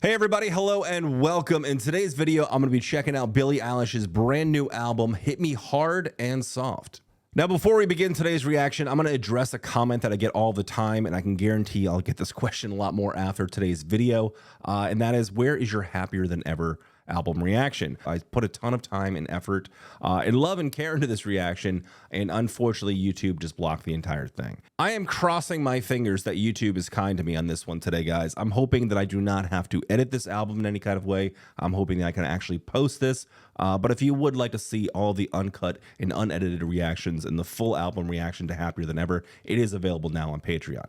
Hey everybody, hello and welcome. In today's video, I'm going to be checking out Billie Eilish's brand new album, Hit Me Hard and Soft. Now, before we begin today's reaction, I'm going to address a comment that I get all the time, and I can guarantee I'll get this question a lot more after today's video, and that is, where is your Happier Than Ever album reaction? I put a ton of time and effort and love and care into this reaction, and unfortunately YouTube just blocked the entire thing. I am crossing my fingers that YouTube is kind to me on this one today, guys. I'm hoping that I do not have to edit this album in any kind of way. I'm hoping that I can actually post this, but if you would like to see all the uncut and unedited reactions and the full album reaction to Happier Than Ever, it is available now on Patreon.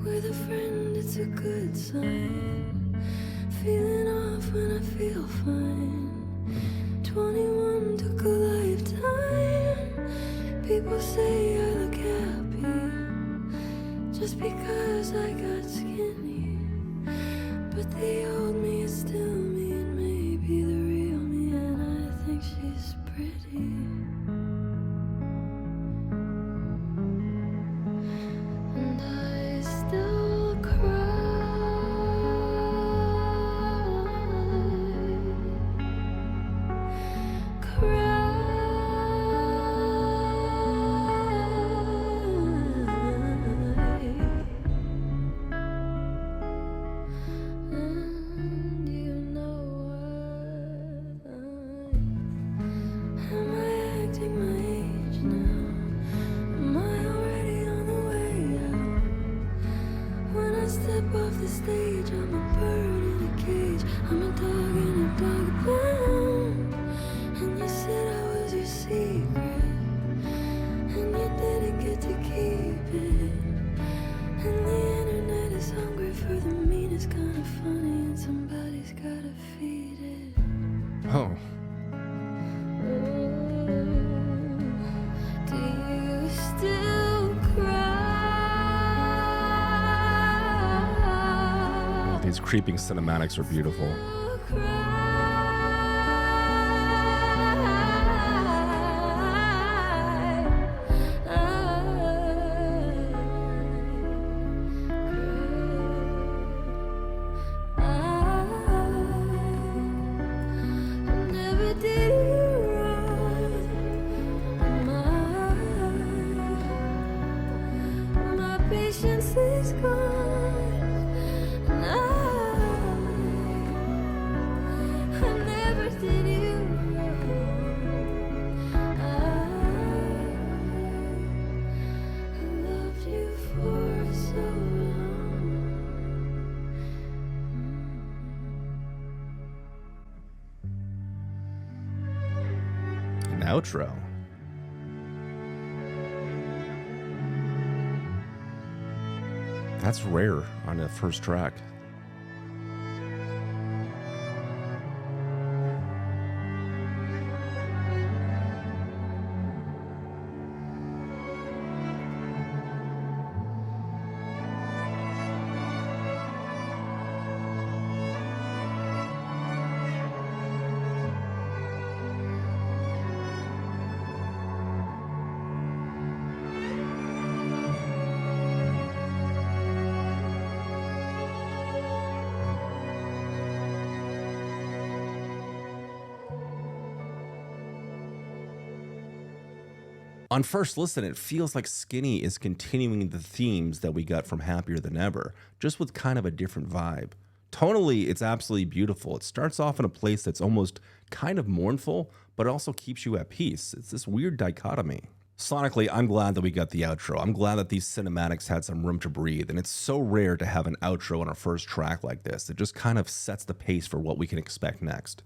With a friend, it's a good sign. Feeling off when I feel fine. 21 took a lifetime. People say I look happy just because I got skinny. But the old me is still me, and maybe the real me, and I think she's pretty. Stage, I'm a bird in a cage, I'm a dog in a dog pound. And you said I was your secret, and you didn't get to keep it. And the internet is hungry for the meanest kind of funny, and somebody's gotta feed it. Oh. Do you still cry? These creeping cinematics are beautiful. My patience is gone. An outro. That's rare on the first track. On first listen, it feels like Skinny is continuing the themes that we got from Happier Than Ever, just with kind of a different vibe. Tonally, it's absolutely beautiful. It starts off in a place that's almost kind of mournful, but also keeps you at peace. It's this weird dichotomy. Sonically, I'm glad that we got the outro. I'm glad that these cinematics had some room to breathe, and it's so rare to have an outro on our first track like this. It just kind of sets the pace for what we can expect next.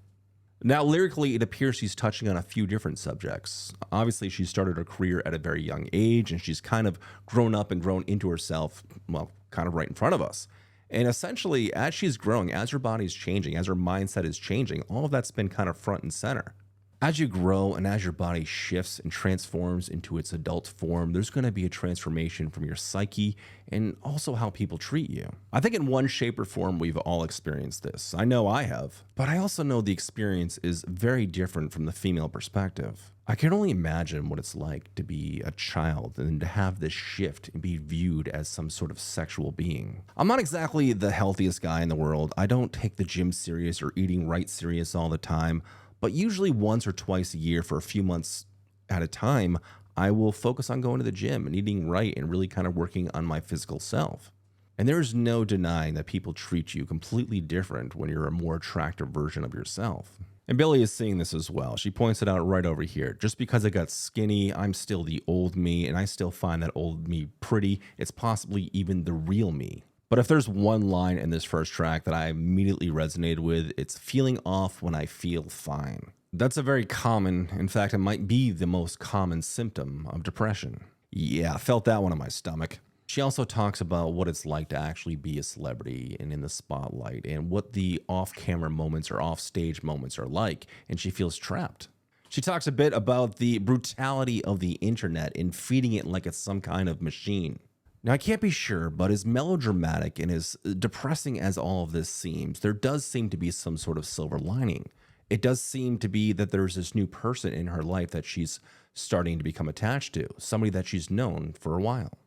Now, lyrically, it appears she's touching on a few different subjects. Obviously, she started her career at a very young age, and she's kind of grown up and grown into herself, well, kind of right in front of us. And essentially, as she's growing, as her body's changing, as her mindset is changing, all of that's been kind of front and center. As you grow and as your body shifts and transforms into its adult form, there's going to be a transformation from your psyche and also how people treat you. I think in one shape or form, we've all experienced this. I know I have, but I also know the experience is very different from the female perspective. I can only imagine what it's like to be a child and to have this shift and be viewed as some sort of sexual being. I'm not exactly the healthiest guy in the world. I don't take the gym serious or eating right serious all the time. But usually once or twice a year for a few months at a time, I will focus on going to the gym and eating right and really kind of working on my physical self. And there's no denying that people treat you completely different when you're a more attractive version of yourself. And Billie is seeing this as well. She points it out right over here. Just because I got skinny, I'm still the old me, and I still find that old me pretty. It's possibly even the real me. But if there's one line in this first track that I immediately resonated with, it's feeling off when I feel fine. That's a very common, in fact, it might be the most common symptom of depression. Yeah, I felt that one in my stomach. She also talks about what it's like to actually be a celebrity and in the spotlight and what the off-camera moments or off-stage moments are like, and she feels trapped. She talks a bit about the brutality of the internet and feeding it like it's some kind of machine. Now, I can't be sure, but as melodramatic and as depressing as all of this seems, there does seem to be some sort of silver lining. It does seem to be that there's this new person in her life that she's starting to become attached to, somebody that she's known for a while.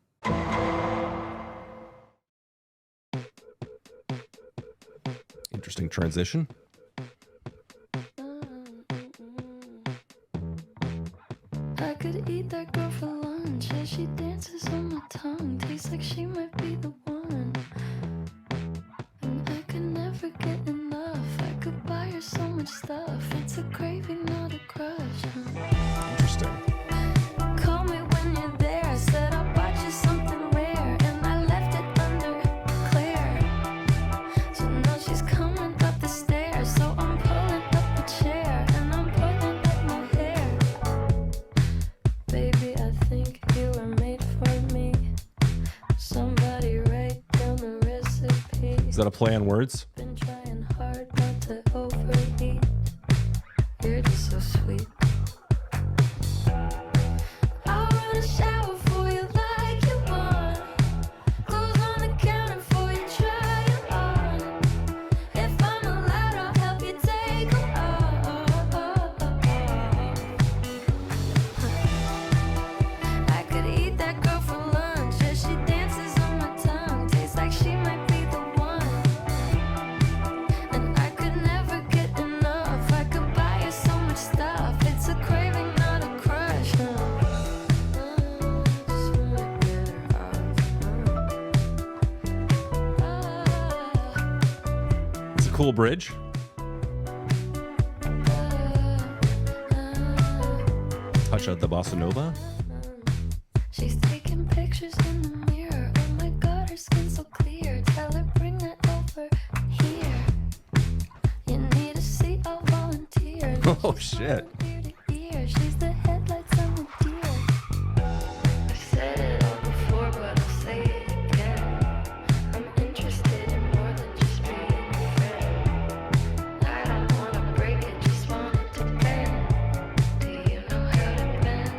Interesting transition. I could eat that girl for lunch as she dances on my tongue. Tastes like she might be the one. And I could never get enough. I could buy her so much stuff. It's a craving, not a crush. Interesting. Call me when you're there. I said I bought you something rare, and I left it under Claire. So now she's coming up the stairs. So I'm pulling up a chair, and I'm pulling up my hair. Baby, I think you were made for me. Somebody write down the recipe. Is that a play on words? Been trying hard not to overeat. You're just so sweet. I'll run a shower for you like you want. Clothes on the counter for you, try it on. If I'm allowed, I'll help you take 'em off. I could eat that girl for lunch as she dances on my tongue. Tastes like she might be the one. And I could never get enough. I could buy her so much stuff. It's a craving, not a crush. Just wanna get her off. It's a cool bridge. Touch of the bossa nova. She's taking pictures in the mirror. Oh my god, her skin's so clear. Tell her bring that over here. You need a seat, I'll volunteer. Oh, shit. Ear to ear. She's the headlights on the deer. I've said it all before, but I'll say it again. I'm interested in more than just being a friend. I don't wanna break it, just want it to bend. Do you know how to bend?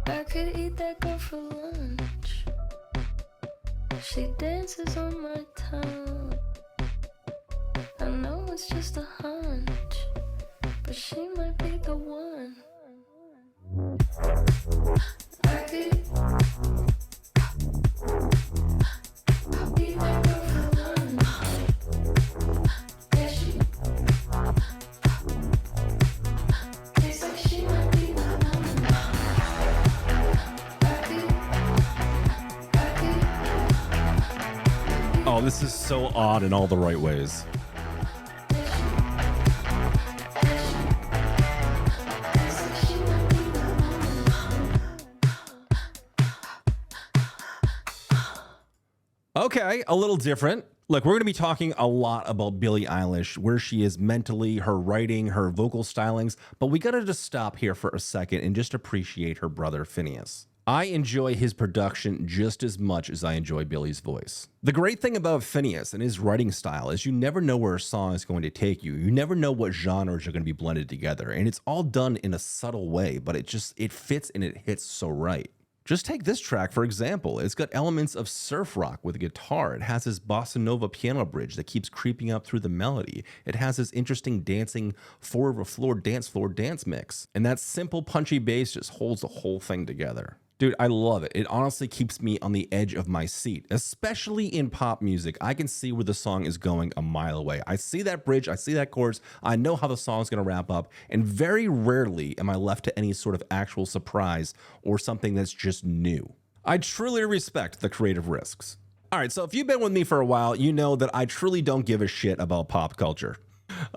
I could eat that girl for lunch. She dances on my tongue. I know it's just a hunch, but she might be the one. I could eat that girl for lunch. Yeah, she tastes like she might be the one. Oh, this is so odd in all the right ways. Okay, a little different. Look, we're going to be talking a lot about Billie Eilish, where she is mentally, her writing, her vocal stylings, but we got to just stop here for a second and just appreciate her brother Phineas. I enjoy his production just as much as I enjoy Billy's voice. The great thing about Phineas and his writing style is you never know where a song is going to take you. You never know what genres are going to be blended together, and it's all done in a subtle way, but it fits and it hits so right. Just take this track, for example. It's got elements of surf rock with a guitar. It has this bossa nova piano bridge that keeps creeping up through the melody. It has this interesting dancing floor dance mix. And that simple punchy bass just holds the whole thing together. Dude, I love it. It honestly keeps me on the edge of my seat, especially in pop music. I can see where the song is going a mile away. I see that bridge, I see that chorus, I know how the song's gonna wrap up, and very rarely am I left to any sort of actual surprise or something that's just new. I truly respect the creative risks. All right, so if you've been with me for a while, you know that I truly don't give a shit about pop culture.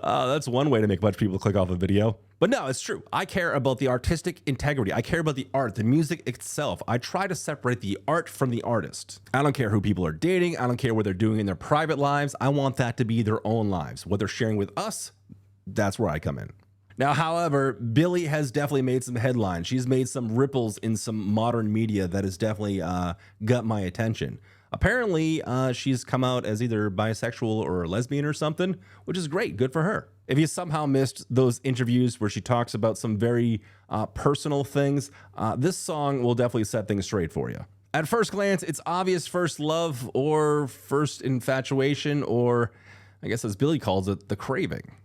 That's one way to make a bunch of people click off a video. But no, it's true. I care about the artistic integrity. I care about the art, the music itself. I try to separate the art from the artist. I don't care who people are dating. I don't care what they're doing in their private lives. I want that to be their own lives. What they're sharing with us, that's where I come in. Now, however, Billie has definitely made some headlines. She's made some ripples in some modern media that has definitely got my attention. Apparently, she's come out as either bisexual or lesbian or something, which is great. Good for her. If you somehow missed those interviews where she talks about some very personal things, this song will definitely set things straight for you. At first glance, it's obvious first love or first infatuation, or I guess as Billie calls it, the craving.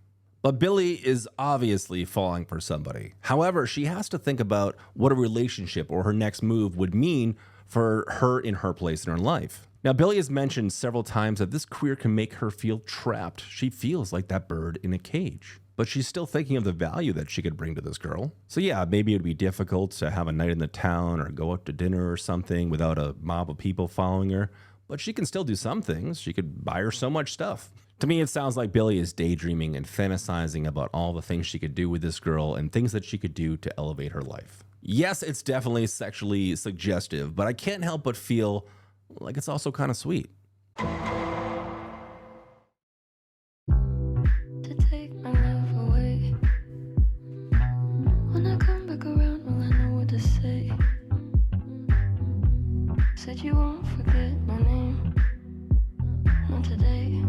But Billie is obviously falling for somebody. However, she has to think about what a relationship or her next move would mean for her in her place in her life. Now, Billie has mentioned several times that this career can make her feel trapped. She feels like that bird in a cage. But she's still thinking of the value that she could bring to this girl. So yeah, maybe it'd be difficult to have a night in the town or go out to dinner or something without a mob of people following her. But she can still do some things. She could buy her so much stuff. To me, it sounds like Billie is daydreaming and fantasizing about all the things she could do with this girl and things that she could do to elevate her life. Yes, it's definitely sexually suggestive, but I can't help but feel like it's also kind of sweet. To take my love away. When I come back around, will I know what to say? Said you won't forget my name. Not today,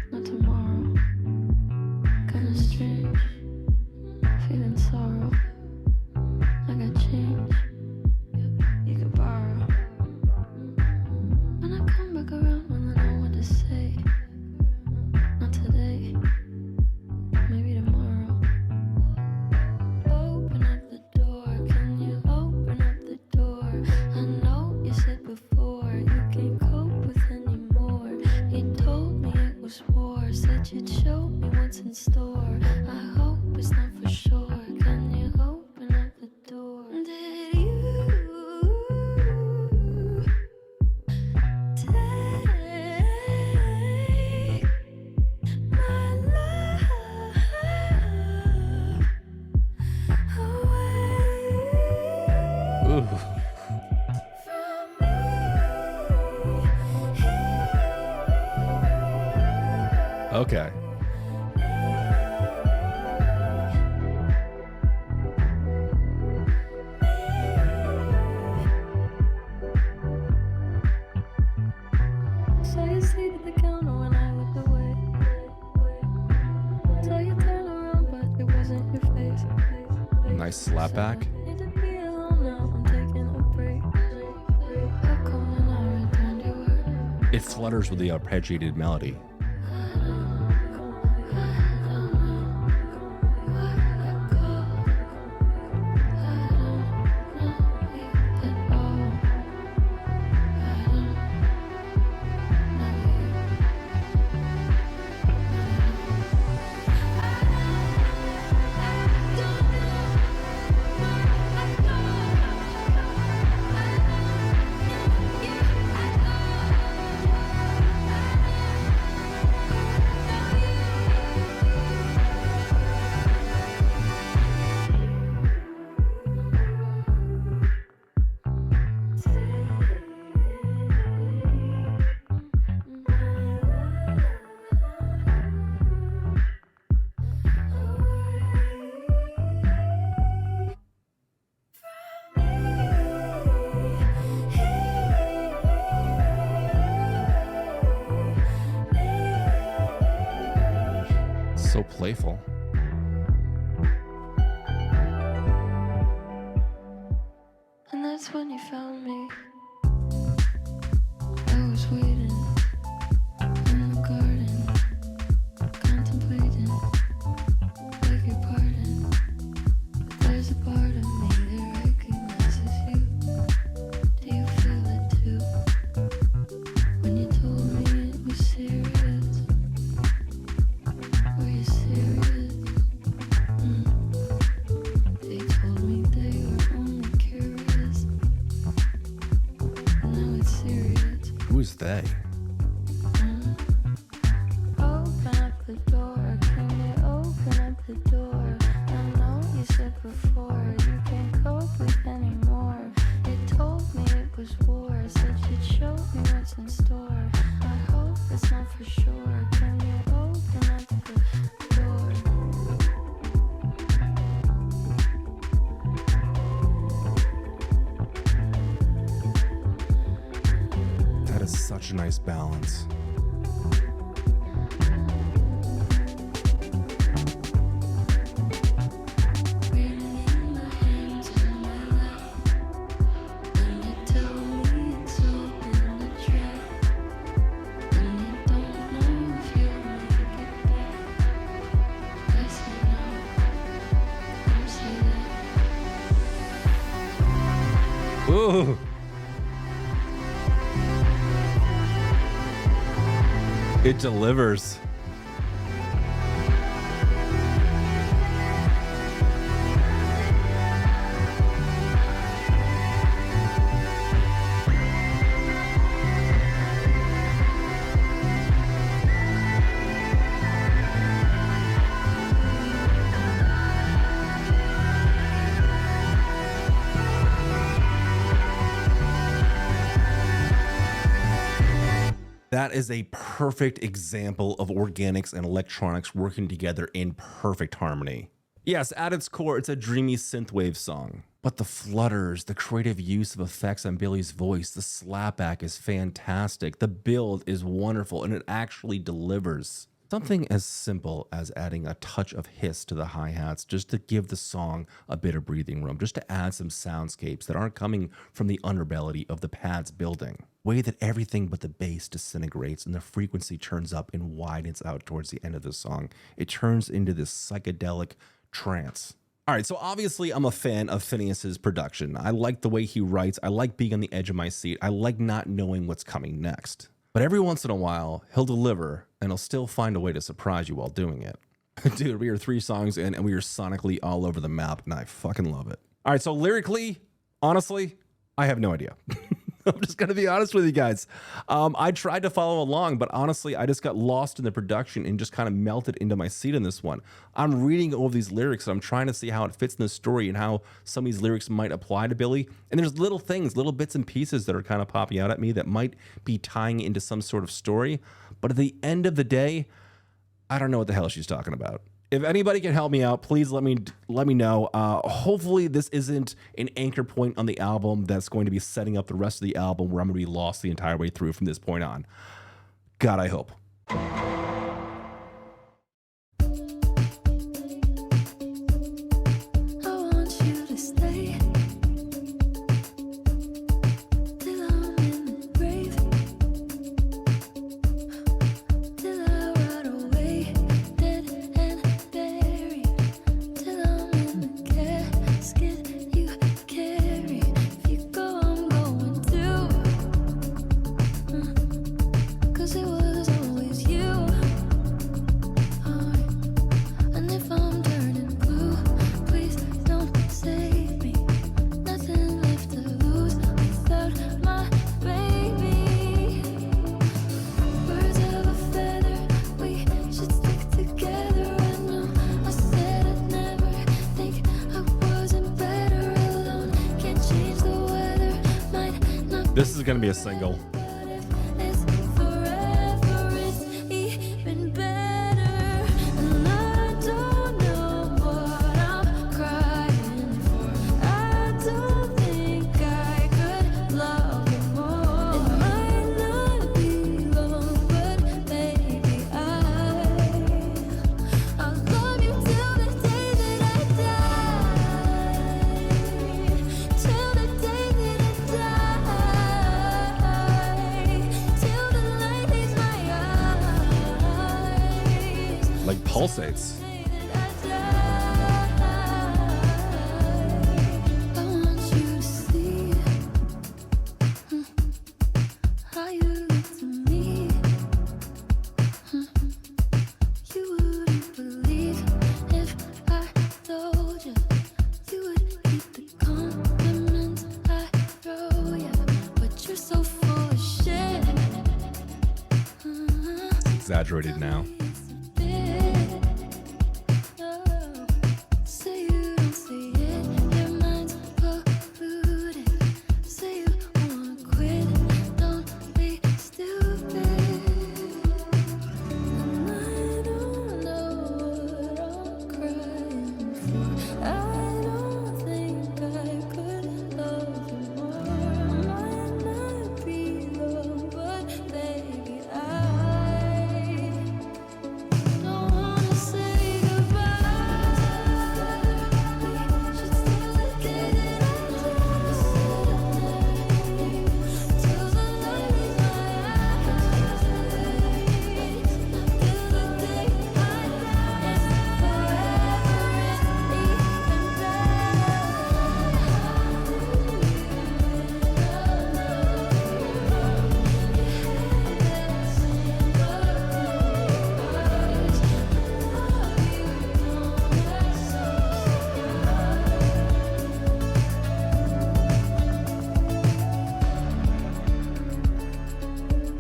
not tomorrow. Kinda strange, feeling sorrow. I got change, you could borrow. When I come back around, will I know what to say? Not today, maybe tomorrow. Open up the door, can you open up the door? I know you said before you can't cope with anymore. You told me it was war, said you'd show me what's in store. I hope it's not for sure. Can you open up the door? Did you take my love away Ooh. from me? Okay. So you seated at the counter when I looked away. So you turned around, but it wasn't your face. Nice slapback. Need to be alone now, I'm taking a break. How come when I returned you were? It flutters with the arpeggiated melody. So playful. And that's when you found me. I was waiting in the garden, contemplating, beg your pardon. But there's a part of me that recognizes you. Do you feel it too? When you told me it was serious, were you serious? They told me they were only curious. Now it's serious. Who is they? Open up the door. Can you open up the door? I know you said before you can't cope with anymore. You told me it was war. Said you'd show me what's in store. I hope it's not for sure. Can you open up the door? That is such a nice balance. Waiting in the hands of my life. When you tell me it's all in the trap. When you don't know if you'll make it back. I say no. Don't say that. Ooh. It delivers. That is a perfect example of organics and electronics working together in perfect harmony. Yes, at its core, it's a dreamy synthwave song. But the flutters, the creative use of effects on Billie's voice, the slapback is fantastic. The build is wonderful, and it actually delivers. Something as simple as adding a touch of hiss to the hi-hats just to give the song a bit of breathing room, just to add some soundscapes that aren't coming from the underbelly of the pads building. Way that everything but the bass disintegrates and the frequency turns up and widens out towards the end of the song. It turns into this psychedelic trance. All right, so obviously I'm a fan of Phineas's production. I like the way he writes. I like being on the edge of my seat. I like not knowing what's coming next. But every once in a while, he'll deliver and he'll still find a way to surprise you while doing it. Dude, we are 3 songs in and we are sonically all over the map and I fucking love it. All right, so lyrically, honestly, I have no idea. I'm just going to be honest with you guys. I tried to follow along, but honestly, I just got lost in the production and just kind of melted into my seat in this one. I'm reading over these lyrics and I'm trying to see how it fits in the story and how some of these lyrics might apply to Billie. And there's little things, little bits and pieces that are kind of popping out at me that might be tying into some sort of story. But at the end of the day, I don't know what the hell she's talking about. If anybody can help me out, please let me know. Hopefully this isn't an anchor point on the album that's going to be setting up the rest of the album where I'm going to be lost the entire way through from this point on. God, I hope. I want you to stay till I'm in the grave, till I rot away, dead and buried, till I'm in the casket you carry. If you go, I'm going too, 'cause it was always you. And if I'm turning blue, please don't save me. Nothing left to lose without my baby. Birds of a feather, we should stick together. I know I said I'd never think I wasn't better alone. Can't change the weather, might not. This is going to be a single. But if it's forever, it's even better. And I don't know what I'm crying for. I don't think I could love you more. It might not be long, but baby, I'll pulsates. Exaggerated now.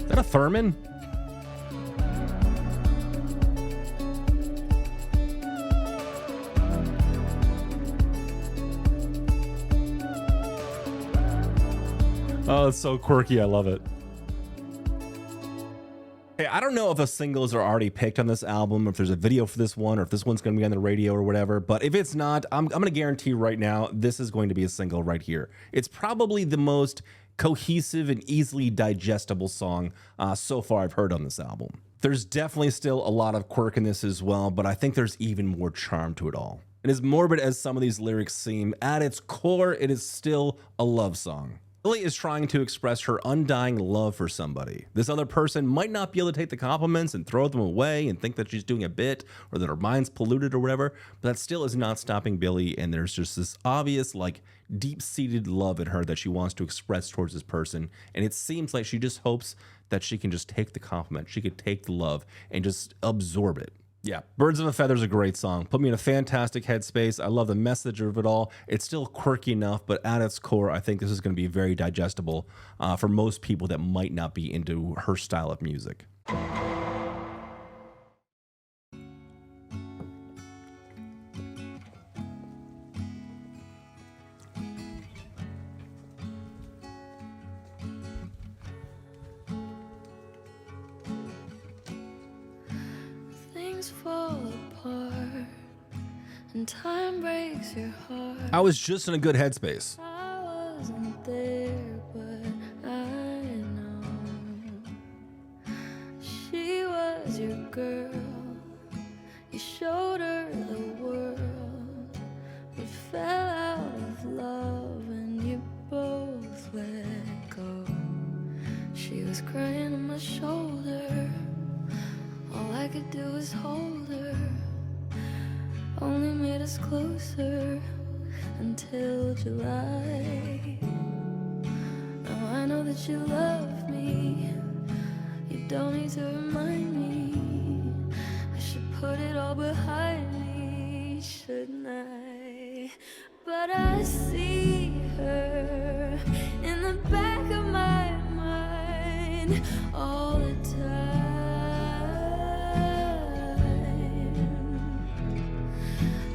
Is that a Thurman? Oh, it's so quirky. I love it. Hey, I don't know if the singles are already picked on this album, or if there's a video for this one, or if this one's going to be on the radio or whatever. But if it's not, I'm going to guarantee right now this is going to be a single right here. It's probably the most cohesive and easily digestible song so far I've heard on this album. There's definitely still a lot of quirk in this as well, but I think there's even more charm to it all. And as morbid as some of these lyrics seem, at its core, it is still a love song. Billie is trying to express her undying love for somebody. This other person might not be able to take the compliments and throw them away and think that she's doing a bit or that her mind's polluted or whatever, but that still is not stopping Billie, and there's just this obvious, like, deep-seated love in her that she wants to express towards this person, and it seems like she just hopes that she can just take the compliment, she could take the love and just absorb it. Yeah, Birds of a Feather is a great song. Put me in a fantastic headspace. I love the message of it all. It's still quirky enough, but at its core, I think this is going to be very digestible for most people that might not be into her style of music. Fall apart and time breaks your heart. I was just in a good headspace. I wasn't there, but I know she was your girl. You showed her the world. We fell out of love and you both let go. She was crying on my shoulder. All I could do was hold her, only made us closer until July. Now I know that you love me, you don't need to remind me. I should put it all behind me, shouldn't I? But I see her in the back of my mind all the time.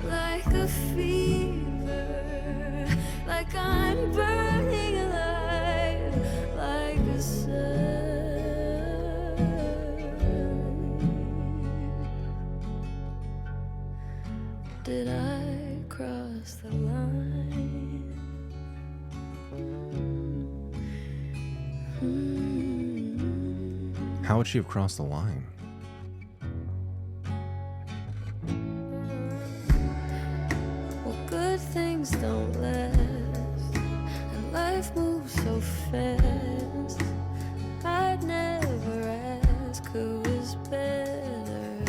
Like a fever, like I'm burning alive, like a sun. Did I cross the line? How would she have crossed the line? Things don't last, and life moves so fast. I'd never ask who is better.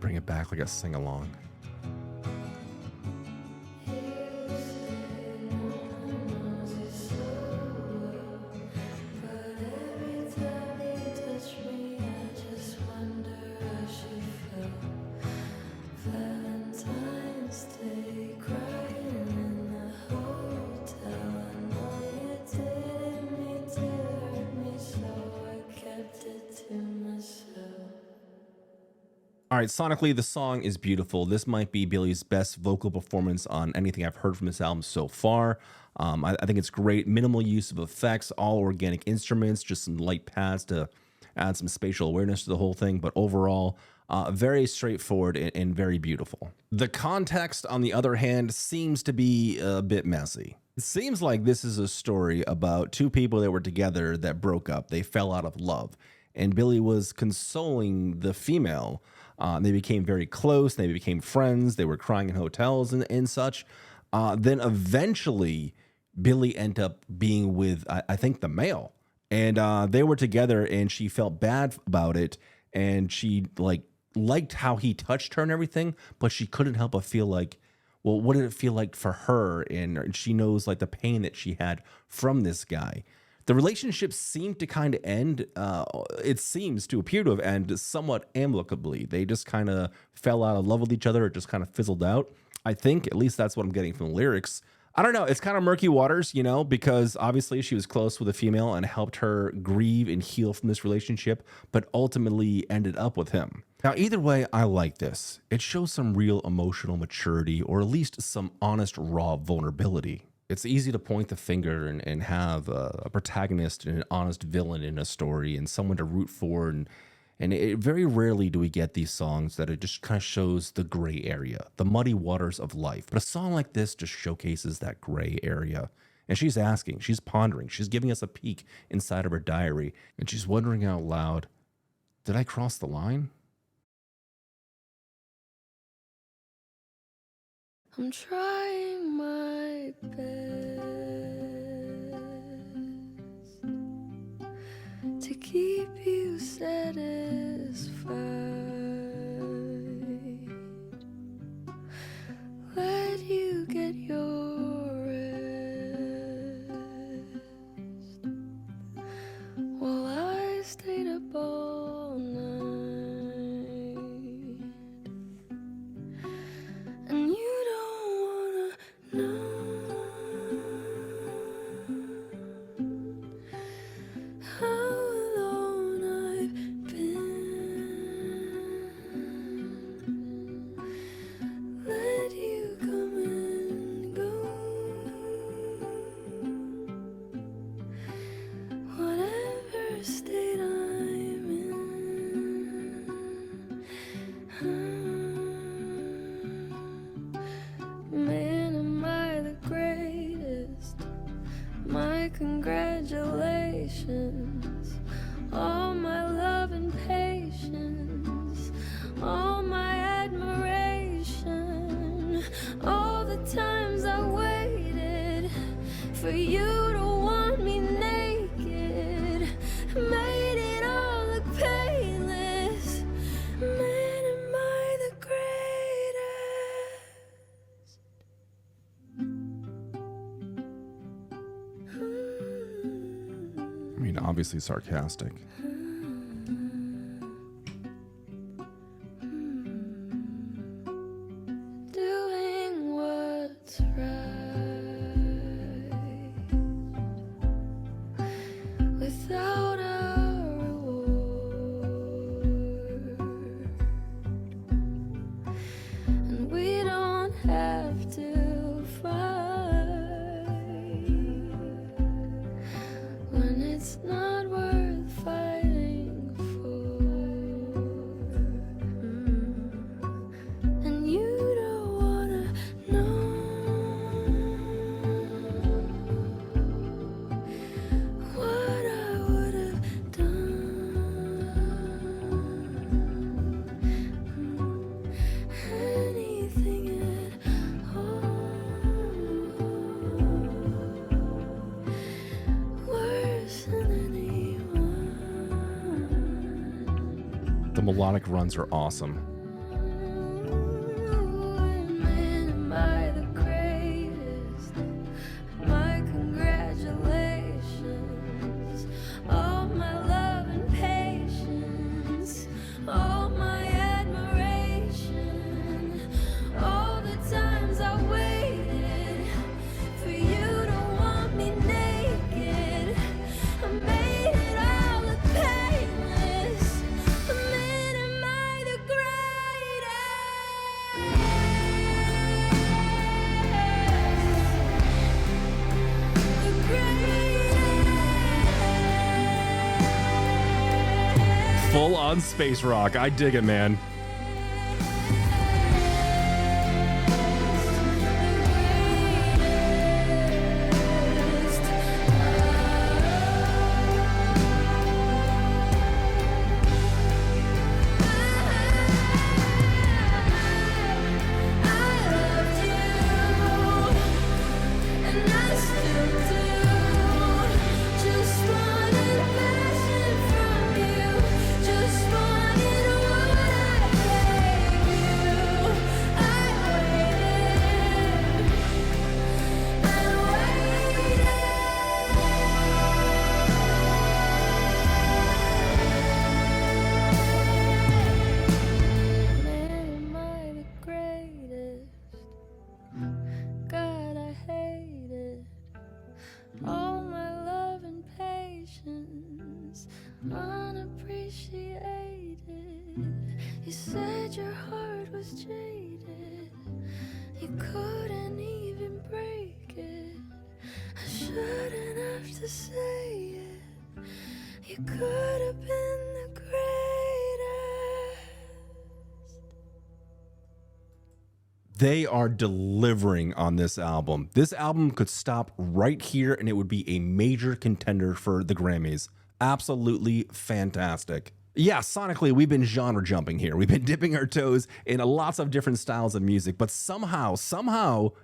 bring it back like a sing-along. All right, sonically, the song is beautiful. This might be Billie's best vocal performance on anything I've heard from this album so far. I think it's great. Minimal use of effects, all organic instruments, just some light pads to add some spatial awareness to the whole thing. But overall, very straightforward and very beautiful. The context, on the other hand, seems to be a bit messy. It seems like this is a story about two people that were together that broke up. They fell out of love. And Billie was consoling the female. They became very close. They became friends. They were crying in hotels and such. Then eventually, Billie ended up being with, I think, the male. And they were together, and she felt bad about it. And she liked how he touched her and everything, but she couldn't help but feel like, well, what did it feel like for her? And she knows like the pain that she had from this guy. The relationship seemed to kind of end. It seems to appear to have ended somewhat amicably. They just kind of fell out of love with each other. It just kind of fizzled out. I think, at least that's what I'm getting from the lyrics. I don't know. It's kind of murky waters, you know, because obviously she was close with a female and helped her grieve and heal from this relationship, but ultimately ended up with him. Now, either way, I like this. It shows some real emotional maturity, or at least some honest, raw vulnerability. It's easy to point the finger and have a protagonist and an honest villain in a story and someone to root for. And very rarely do we get these songs that it just kind of shows the gray area, the muddy waters of life. But a song like this just showcases that gray area. And she's asking, she's pondering, she's giving us a peek inside of her diary. And she's wondering out loud, did I cross the line? I'm trying my best to keep you satisfied. Let you get your rest while I stayed up all night. And you don't wanna know how alone I've been. Let you come and go. Whatever state I'm in. Man, am I the greatest? My congratulations. All my love and patience, all my admiration, all the times I waited for you to want me naked, made it all look painless. Man, am I the greatest? I mean, obviously sarcastic. Doing what's right without a reward, and we don't have to fight when it's not worth fighting for. And you don't wanna know what I would have done. Anything at all. Worse than anyone. The melodic runs are awesome. Full on space rock. I dig it, man. Unappreciated. You said your heart was jaded. You couldn't even break it. I shouldn't have to say it. You could have been the greatest. They are delivering on this album. This album could stop right here and it would be a major contender for the Grammys. Absolutely fantastic. Yeah, sonically, we've been genre jumping here. We've been dipping our toes in lots of different styles of music, but somehow,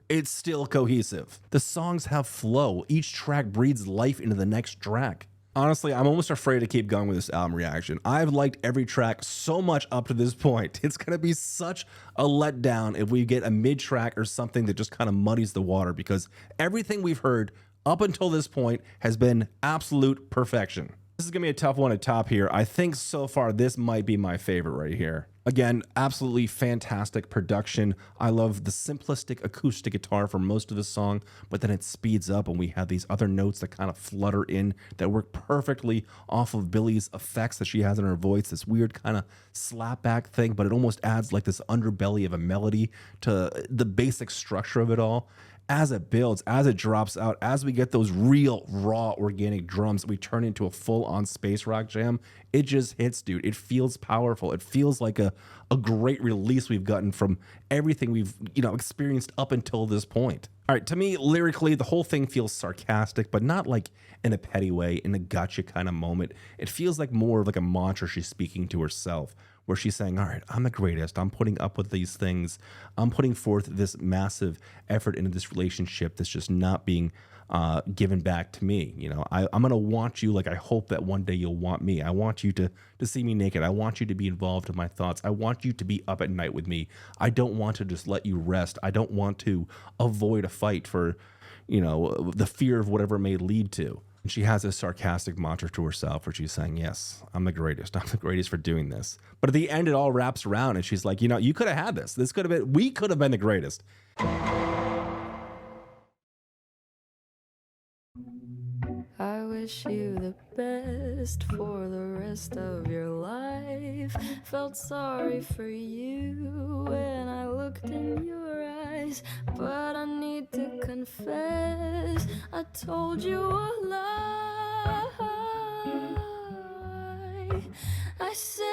it's still cohesive. The songs have flow. Each track breathes life into the next track. Honestly, I'm almost afraid to keep going with this album reaction. I've liked every track so much up to this point. It's going to be such a letdown if we get a mid-track or something that just kind of muddies the water, because everything we've heard up until this point has been absolute perfection. This is going to be a tough one to top here. I think so far this might be my favorite right here. Again, absolutely fantastic production. I love the simplistic acoustic guitar for most of the song, but then it speeds up and we have these other notes that kind of flutter in that work perfectly off of Billie's effects that she has in her voice, this weird kind of slapback thing, but it almost adds like this underbelly of a melody to the basic structure of it all. As it builds, as it drops out, as we get those real, raw, organic drums, we turn into a full-on space rock jam. It just hits, dude. It feels powerful. It feels like a great release we've gotten from everything we've, experienced up until this point. All right, to me, lyrically, the whole thing feels sarcastic, but not like in a petty way, in a gotcha kind of moment. It feels like more of like a mantra she's speaking to herself, where she's saying, all right, I'm the greatest. I'm putting up with these things. I'm putting forth this massive effort into this relationship that's just not being given back to me. I'm going to want you like I hope that one day you'll want me. I want you to see me naked. I want you to be involved in my thoughts. I want you to be up at night with me. I don't want to just let you rest. I don't want to avoid a fight for, the fear of whatever it may lead to. And she has this sarcastic mantra to herself where she's saying, yes, I'm the greatest. I'm the greatest for doing this. But at the end, it all wraps around and she's like, you could have had this. We could have been the greatest. I wish you the best for the rest of your life. Felt sorry for you when I looked in your eyes, but I need to confess, I told you a lie. I said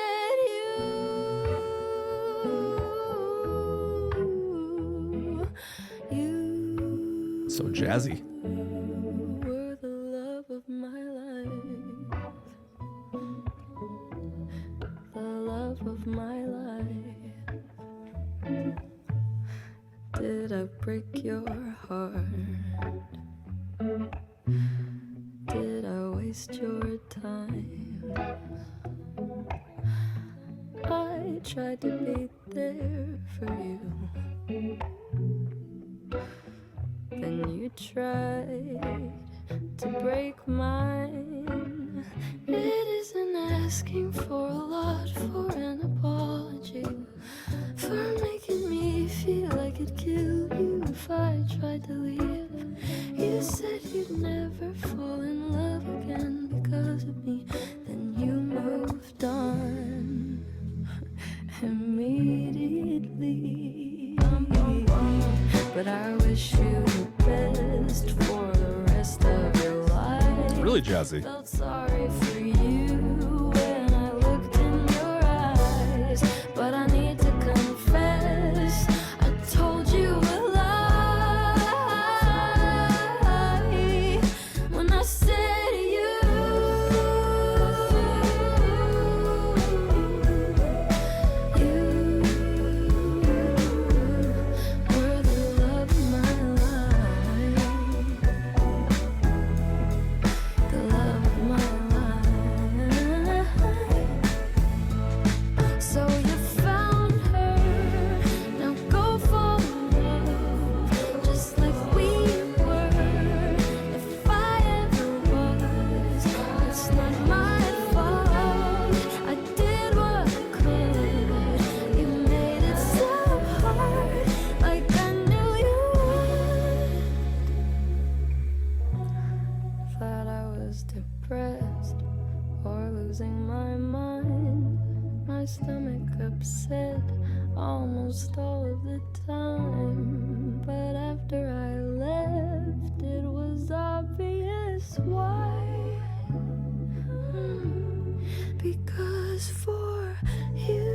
you So jazzy. were the love of my life, the love of my life. Did I break your heart? Did I waste your time? I tried to be there for you, then you tried to break mine. It isn't asking for a lot for an apology, for making me feel like it'd kill you if I tried to leave. You said you'd never fall in love again because of me, then you moved on immediately. But I wish you the best for the rest of your life. It's really jazzy. Felt sorry for you when I looked in depressed or losing my mind. My stomach upset almost all of the time. But after I left, it was obvious why. Because for you,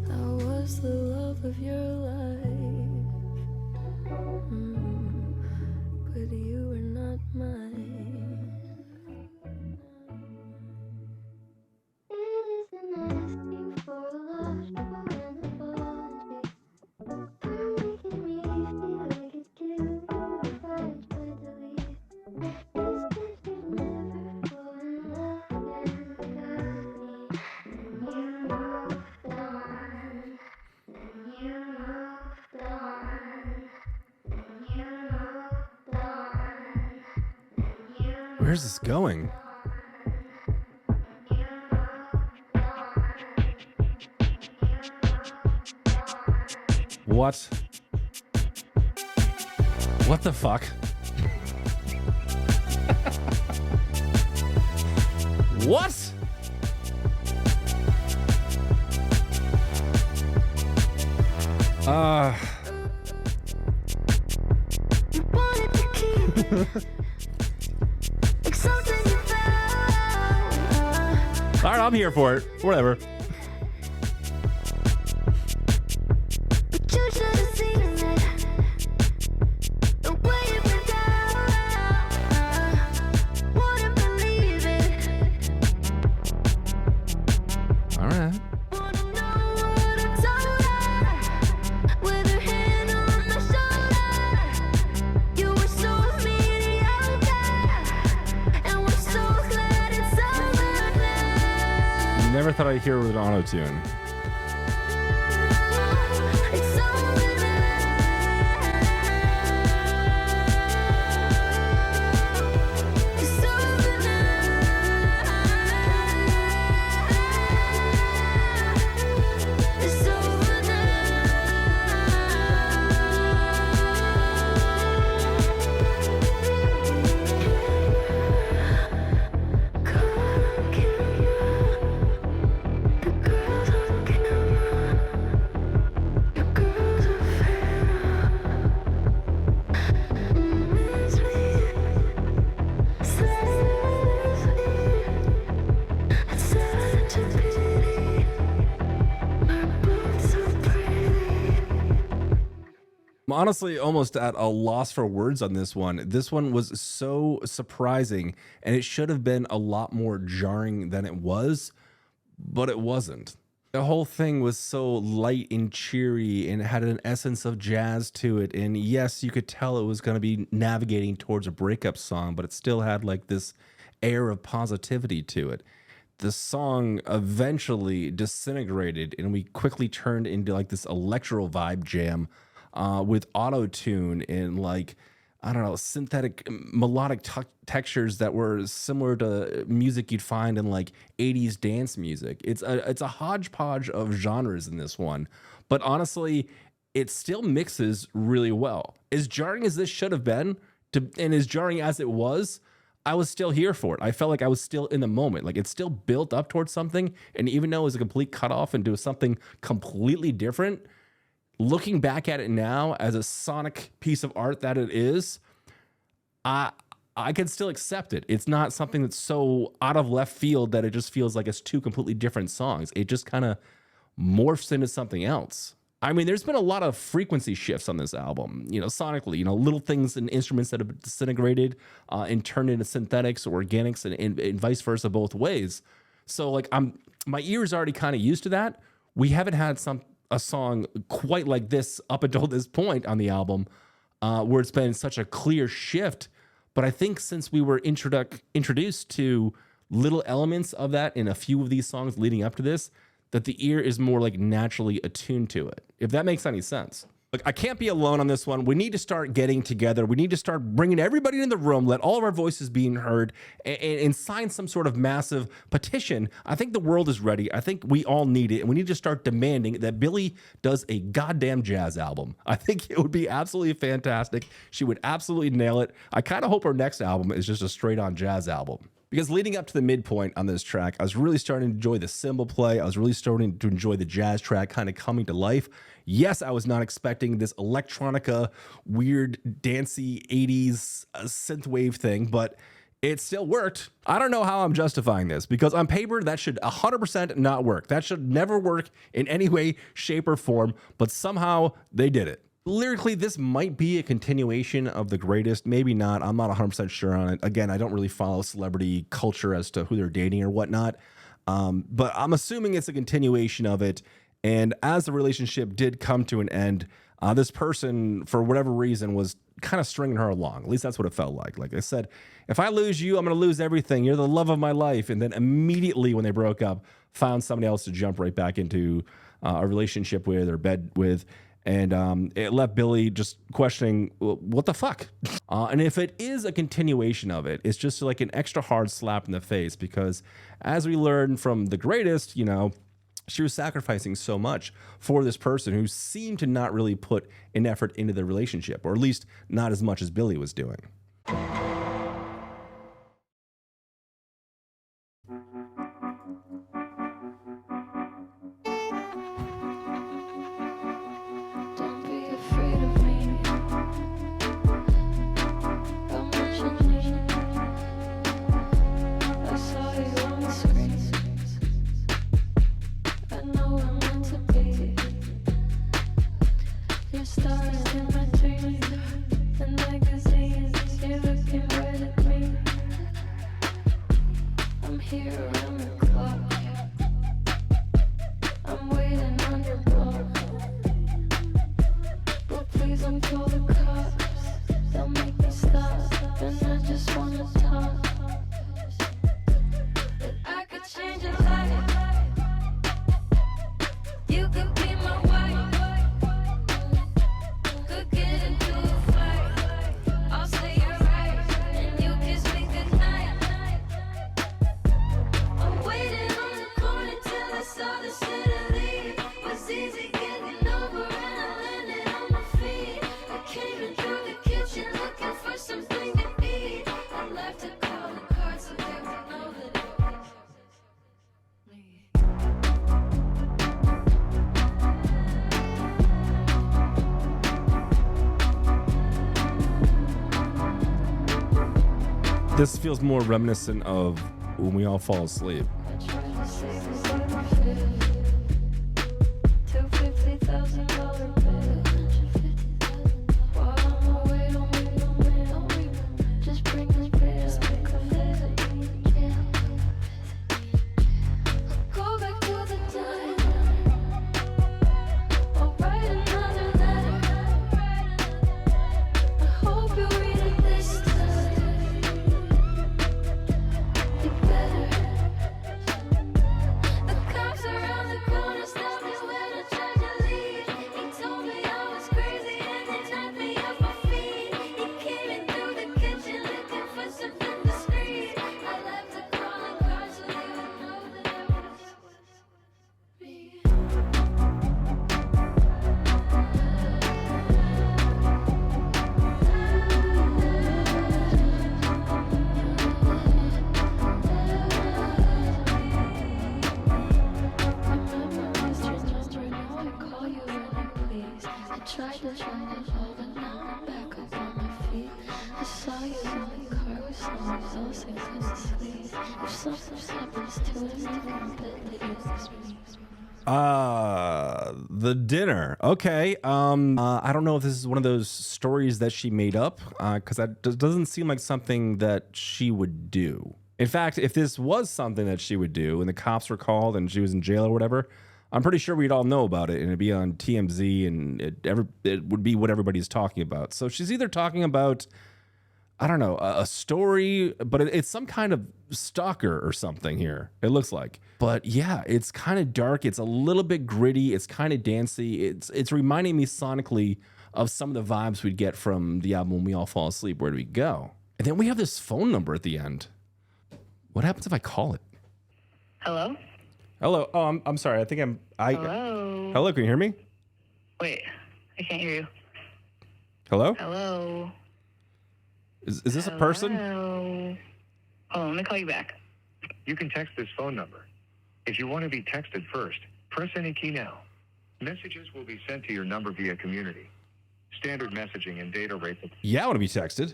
I was the love of your life. But you were not mine. It isn't asking for a lot more than the body. For making me feel like it's killing you if I try to leave. It's that you never fall in love again without me. And you moved on. And you moved on. And you moved on. Where's this going? What? What the fuck? What? You wanted to keep it. Like something you found. All right, I'm here for it. Whatever. But you should have seen it. The way it went down. Wouldn't believe it. All right. Wanna know what I told her? With her hand on my shoulder. You were so mediocre. And we're so glad it's over now. Never thought I'd hear it with an auto tune. It's over now. It's over now. It's over now. Caught on camera. The girls on camera. The girls are fed up. Miss me. Miss me. It's such a pity. We're both so pretty. I'm honestly almost at a loss for words on this one. This one was so surprising, and it should have been a lot more jarring than it was, but it wasn't. The whole thing was so light and cheery and it had an essence of jazz to it. And yes, you could tell it was going to be navigating towards a breakup song, but it still had like this air of positivity to it. The song eventually disintegrated and we quickly turned into like this electro vibe jam with auto tune and like, I don't know, synthetic melodic textures that were similar to music you'd find in like 80s dance music. It's a hodgepodge of genres in this one, but honestly, it still mixes really well. As jarring as this should have been, and as jarring as it was, I was still here for it. I felt like I was still in the moment. Like it still built up towards something, and even though it was a complete cutoff into something completely different, looking back at it now as a sonic piece of art that it is, I can still accept it. It's not something that's so out of left field that it just feels like it's two completely different songs. It just kind of morphs into something else. I mean, there's been a lot of frequency shifts on this album, you know, sonically, you know, little things and instruments that have disintegrated and turned into synthetics or organics and vice versa both ways. So like my ear is already kind of used to that. We haven't had a song quite like this up until this point on the album where it's been such a clear shift. But I think since we were introduced to little elements of that in a few of these songs leading up to this, that the ear is more like naturally attuned to it, if that makes any sense. Like, I can't be alone on this one. We need to start getting together. We need to start bringing everybody in the room, let all of our voices being heard, and sign some sort of massive petition. I think the world is ready. I think we all need it, and we need to start demanding that Billie does a goddamn jazz album. I think it would be absolutely fantastic. She would absolutely nail it. I kind of hope her next album is just a straight-on jazz album. Because leading up to the midpoint on this track, I was really starting to enjoy the cymbal play. I was really starting to enjoy the jazz track kind of coming to life. Yes, I was not expecting this electronica, weird, dancey 80s synthwave thing, but it still worked. I don't know how I'm justifying this, because on paper, that should 100% not work. That should never work in any way, shape, or form, but somehow they did it. Lyrically, this might be a continuation of The Greatest. Maybe not. I'm not 100% sure on it. Again, I don't really follow celebrity culture as to who they're dating or whatnot. But I'm assuming it's a continuation of it. And as the relationship did come to an end, this person, for whatever reason, was kind of stringing her along. At least that's what it felt like. Like I said, if I lose you, I'm going to lose everything. You're the love of my life. And then immediately when they broke up, found somebody else to jump right back into a relationship with or bed with. And it left Billie just questioning, what the fuck? And if it is a continuation of it, it's just like an extra hard slap in the face, because as we learned from The Greatest, you know, she was sacrificing so much for this person who seemed to not really put an effort into the relationship, or at least not as much as Billie was doing. Don't be afraid of me. How much you need. I saw you on the screen. I know I'm meant to be. You're starting in my dreams. The magazines, you're looking right at me. I'm here around the clock. I'm waiting on your block. But please don't call the cops. They'll make me stop. And I just wanna talk. That I could change your life. You could be my wife. Could get into a fight. I'll say you're right. And you kiss me goodnight. I'm waiting on the corner till I saw the city. Was easy getting over and I landed on my feet. I came in through the kitchen looking for something to eat. I left a calling card so they would know that it was me. This feels more reminiscent of When We All Fall Asleep. I tried to save his life. $250,000 bill. While I'm away, don't leave no mail. Just bring this bill. Go back to the time. I'll write another letter. I hope you read it this time. You better. The cops around the corner stopped me when I tried to leave. He told me I was crazy and they knocked me off my feet. He came in through the kitchen looking for something discreet. I left a calling card so they would know that it was me. I tried to find it all, but now I'm back up on my feet. I saw you in the car with someone else and couldn't sleep. If something happens to us, you can bet that it was me. The dinner. Okay. I don't know if this is one of those stories that she made up, because that doesn't seem like something that she would do. In fact, if this was something that she would do and the cops were called and she was in jail or whatever, I'm pretty sure we'd all know about it and it'd be on TMZ and it would be what everybody's talking about. So she's either talking about I don't know, a story, but it's some kind of stalker or something here, it looks like. But yeah, it's kind of dark. It's a little bit gritty. It's kind of dancey. It's reminding me sonically of some of the vibes we'd get from the album When We All Fall Asleep, Where Do We Go? And then we have this phone number at the end. What happens if I call it? Hello? Hello. Oh, I'm sorry. I think Hello? Hello, can you hear me? Wait, I can't hear you. Hello? Hello? Is this a person? Hello? Hold on, let me call you back. You can text this phone number. If you want to be texted first, press any key now. Messages will be sent to your number via Community. Standard messaging and data rates. Yeah, I want to be texted.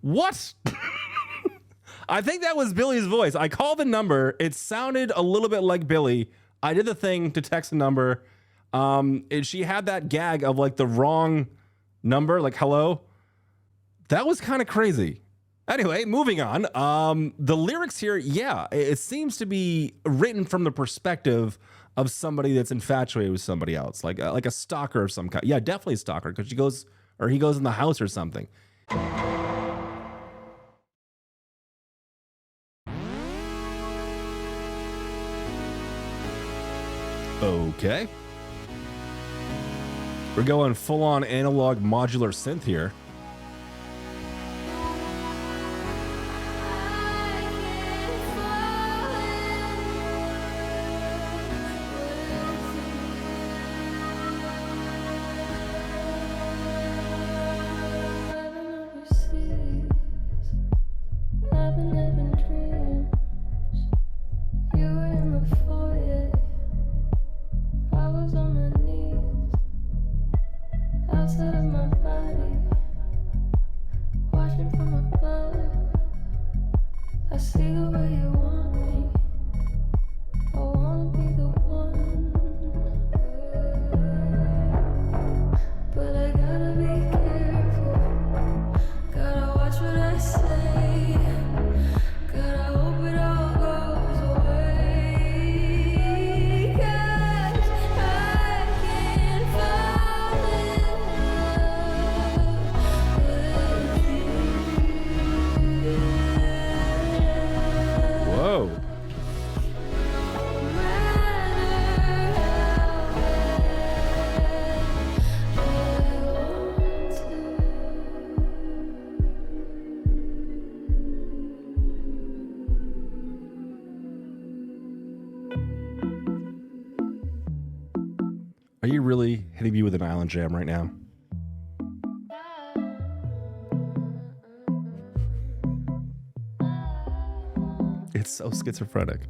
What? I think that was Billy's voice. I called the number. It sounded a little bit like Billy. I did the thing to text the number. And she had that gag of like the wrong number, like hello. That was kind of crazy. Anyway, moving on. The lyrics here, yeah, it seems to be written from the perspective of somebody that's infatuated with somebody else, like a stalker of some kind. Yeah, definitely a stalker, because he goes in the house or something. Okay. We're going full-on analog modular synth here. Are you really hitting me with an island jam right now? It's so schizophrenic.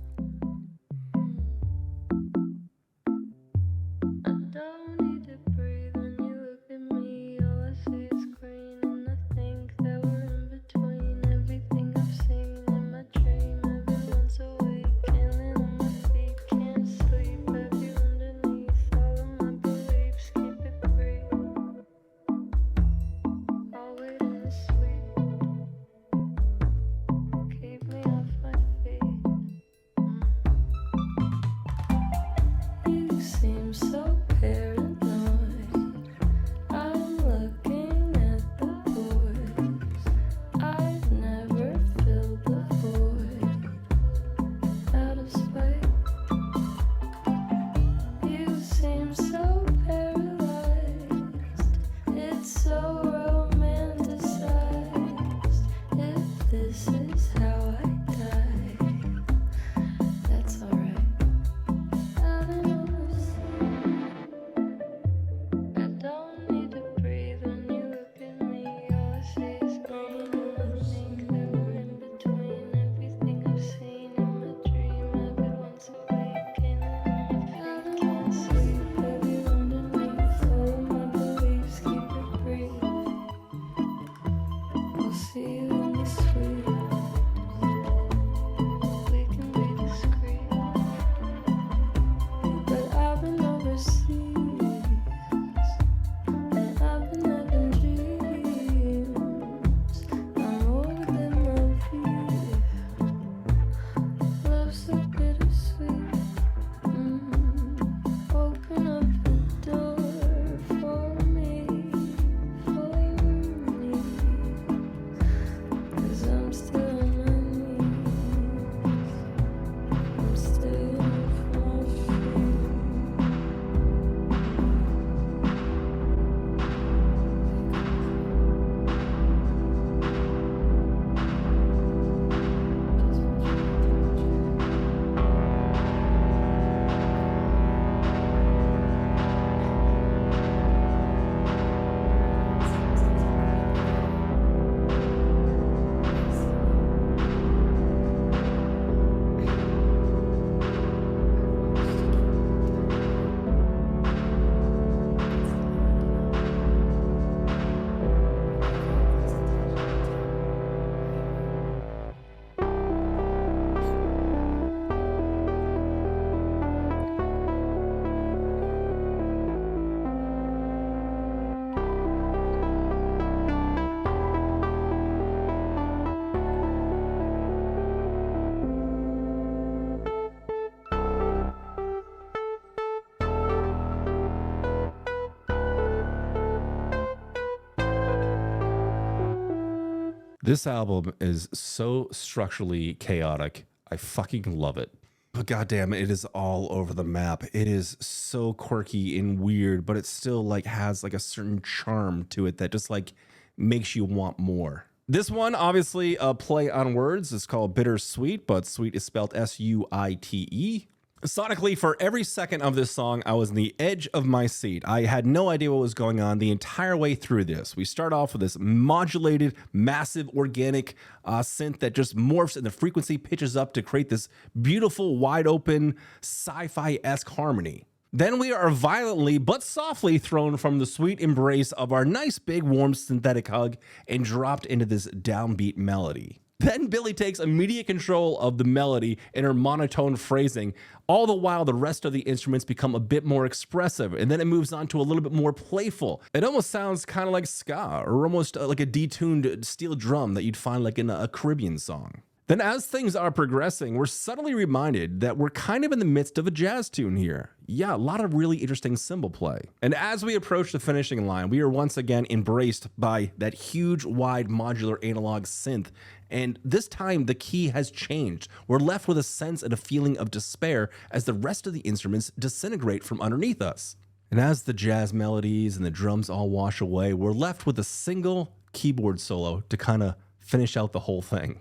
This album is so structurally chaotic. I fucking love it. But goddamn, it is all over the map. It is so quirky and weird, but it still like has like a certain charm to it that just like makes you want more. This one, obviously a play on words. It's called Bittersuite, but sweet is spelled S-U-I-T-E. Sonically, for every second of this song, I was on the edge of my seat. I had no idea what was going on the entire way through this. We start off with this modulated, massive, organic synth that just morphs and the frequency pitches up to create this beautiful, wide open, sci-fi-esque harmony. Then we are violently but softly thrown from the sweet embrace of our nice, big, warm synthetic hug and dropped into this downbeat melody. Then Billie takes immediate control of the melody in her monotone phrasing, all the while the rest of the instruments become a bit more expressive, and then it moves on to a little bit more playful. It almost sounds kind of like ska, or almost like a detuned steel drum that you'd find like in a Caribbean song. Then as things are progressing, we're suddenly reminded that we're kind of in the midst of a jazz tune here. Yeah, a lot of really interesting cymbal play. And as we approach the finishing line, we are once again embraced by that huge, wide, modular analog synth. And this time the key has changed. We're left with a sense and a feeling of despair as the rest of the instruments disintegrate from underneath us. And as the jazz melodies and the drums all wash away, we're left with a single keyboard solo to kind of finish out the whole thing.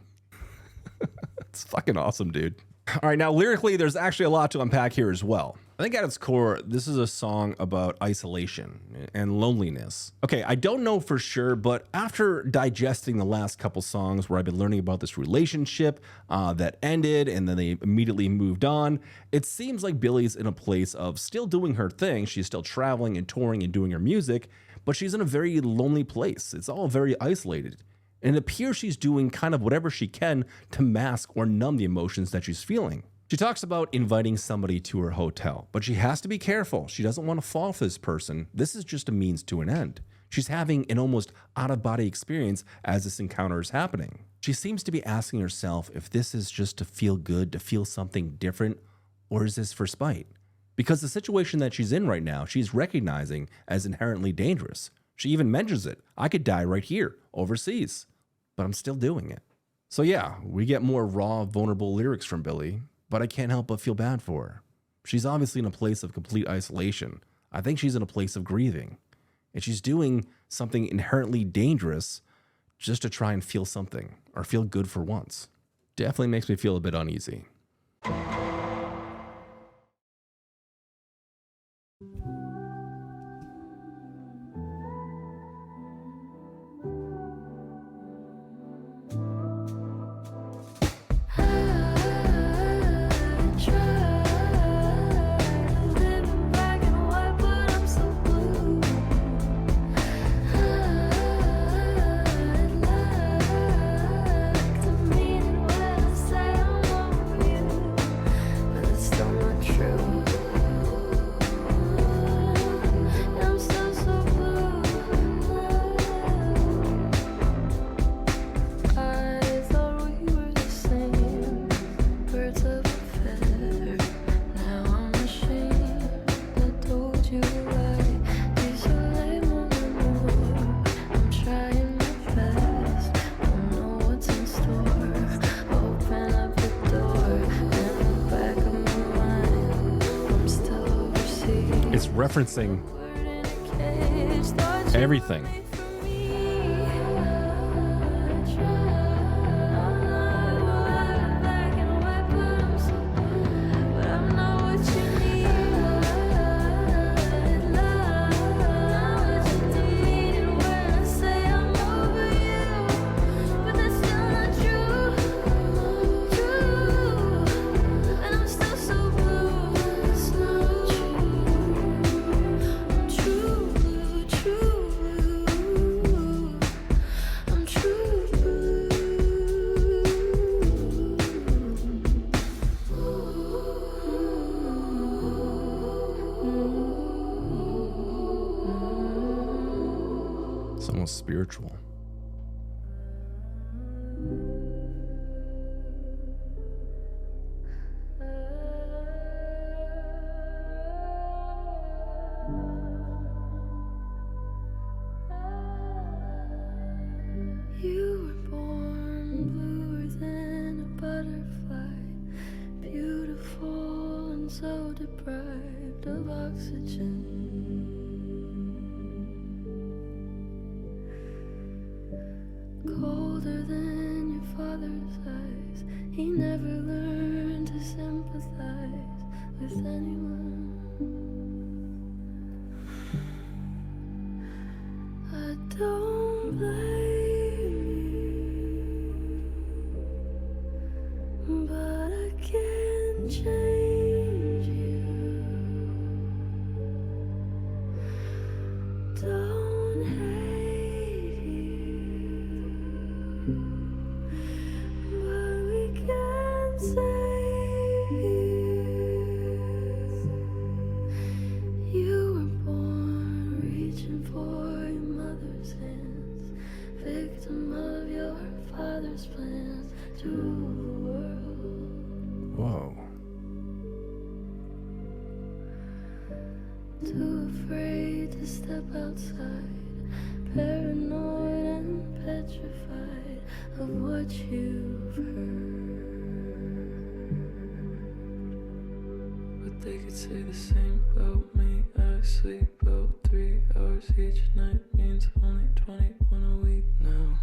It's fucking awesome, dude. All right, now lyrically, there's actually a lot to unpack here as well. I think at its core, this is a song about isolation and loneliness. Okay, I don't know for sure, but after digesting the last couple songs where I've been learning about this relationship that ended and then they immediately moved on, it seems like Billie's in a place of still doing her thing. She's still traveling and touring and doing her music, but she's in a very lonely place. It's all very isolated. And it appears she's doing kind of whatever she can to mask or numb the emotions that she's feeling. She talks about inviting somebody to her hotel, but she has to be careful. She doesn't want to fall for this person. This is just a means to an end. She's having an almost out-of-body experience as this encounter is happening. She seems to be asking herself if this is just to feel good, to feel something different, or is this for spite? Because the situation that she's in right now, she's recognizing as inherently dangerous. She even mentions it. I could die right here, overseas, but I'm still doing it. So yeah, we get more raw, vulnerable lyrics from Billie, but I can't help but feel bad for her. She's obviously in a place of complete isolation. I think she's in a place of grieving. And she's doing something inherently dangerous just to try and feel something, or feel good for once. Definitely makes me feel a bit uneasy. It's referencing everything. It's almost spiritual. You were born deprived of oxygen. Colder than your father's eyes, he never learned to sympathize with anyone. I don't blame you, but I can't change you. Don't hate you, but we can't save you. You were born reaching for your mother's hands, victim of your father's plans to rule the world. Whoa. Too afraid to step outside, paranoid and petrified of what you've heard. But they could say the same about me. I sleep about 3 hours each night, means only 21 a week now.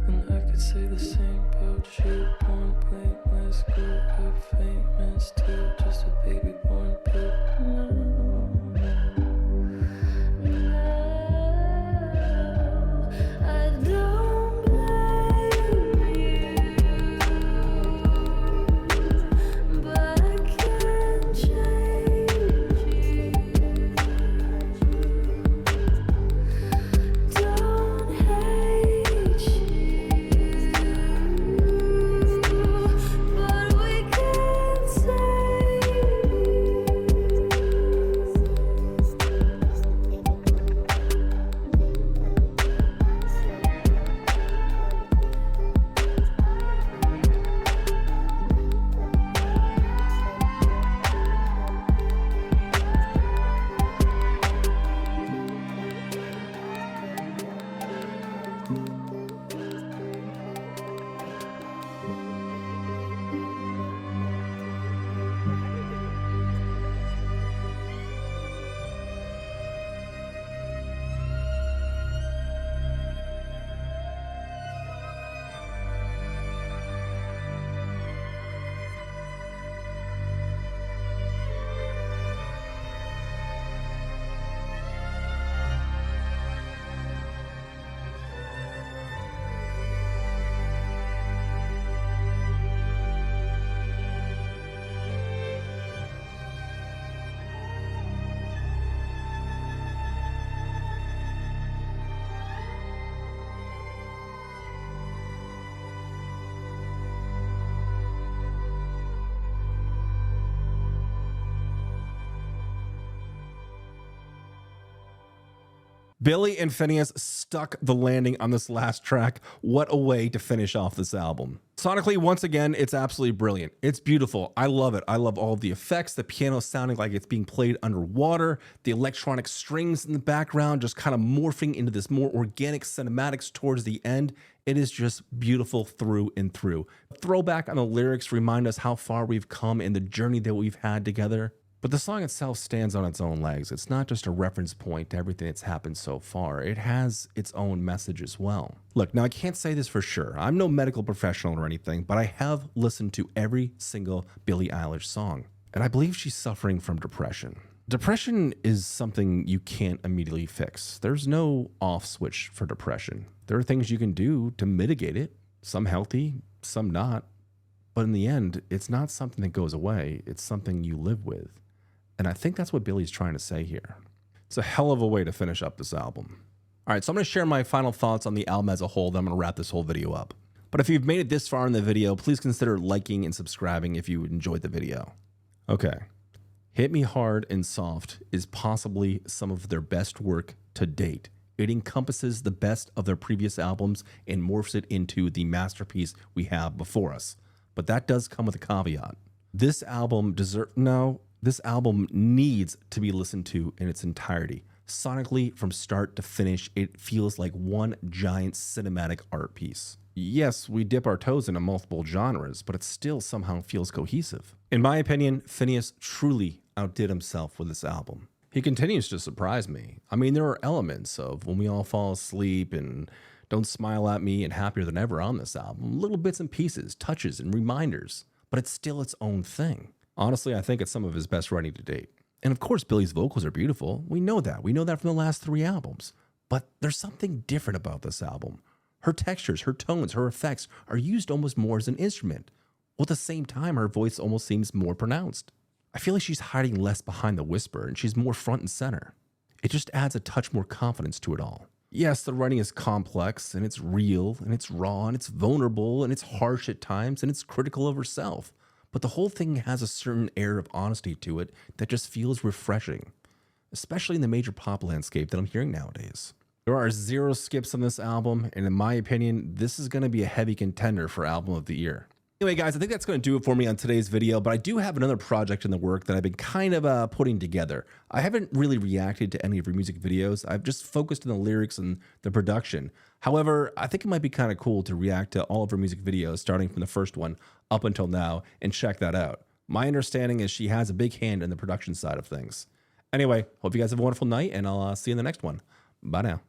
And I could say the same about you. Born blameless, grew up famous too, just a baby born blue. I don't blame you, but I can't change you. Don't hate you, but we can't save you. Billy and Phineas stuck the landing on this last track. What a way to finish off this album. Sonically, once again, it's absolutely brilliant. It's beautiful. I love it. I love all of the effects, the piano sounding like it's being played underwater, the electronic strings in the background just kind of morphing into this more organic cinematics towards the end. It is just beautiful through and through. Throwback on the lyrics remind us how far we've come in the journey that we've had together. But the song itself stands on its own legs. It's not just a reference point to everything that's happened so far. It has its own message as well. Look, now I can't say this for sure. I'm no medical professional or anything, but I have listened to every single Billie Eilish song. And I believe she's suffering from depression. Depression is something you can't immediately fix. There's no off switch for depression. There are things you can do to mitigate it, some healthy, some not. But in the end, it's not something that goes away. It's something you live with. And I think that's what Billie's trying to say here. It's a hell of a way to finish up this album. All right, so I'm going to share my final thoughts on the album as a whole, then I'm going to wrap this whole video up. But if you've made it this far in the video, please consider liking and subscribing if you enjoyed the video. Okay. Hit Me Hard and Soft is possibly some of their best work to date. It encompasses the best of their previous albums and morphs it into the masterpiece we have before us. But that does come with a caveat. This album needs to be listened to in its entirety. Sonically, from start to finish, it feels like one giant cinematic art piece. Yes, we dip our toes into multiple genres, but it still somehow feels cohesive. In my opinion, Phineas truly outdid himself with this album. He continues to surprise me. I mean, there are elements of When We All Fall Asleep and Don't Smile at Me and Happier Than Ever on this album, little bits and pieces, touches and reminders, but it's still its own thing. Honestly, I think it's some of his best writing to date. And of course, Billie's vocals are beautiful. We know that. We know that from the last 3 albums. But there's something different about this album. Her textures, her tones, her effects are used almost more as an instrument. While at the same time, her voice almost seems more pronounced. I feel like she's hiding less behind the whisper and she's more front and center. It just adds a touch more confidence to it all. Yes, the writing is complex and it's real and it's raw and it's vulnerable and it's harsh at times and it's critical of herself. But the whole thing has a certain air of honesty to it that just feels refreshing, especially in the major pop landscape that I'm hearing nowadays. There are 0 skips on this album, and in my opinion, this is going to be a heavy contender for Album of the Year. Anyway, guys, I think that's going to do it for me on today's video, but I do have another project in the work that I've been kind of putting together. I haven't really reacted to any of her music videos. I've just focused on the lyrics and the production. However, I think it might be kind of cool to react to all of her music videos, starting from the first one up until now, and check that out. My understanding is she has a big hand in the production side of things. Anyway, hope you guys have a wonderful night, and I'll see you in the next one. Bye now.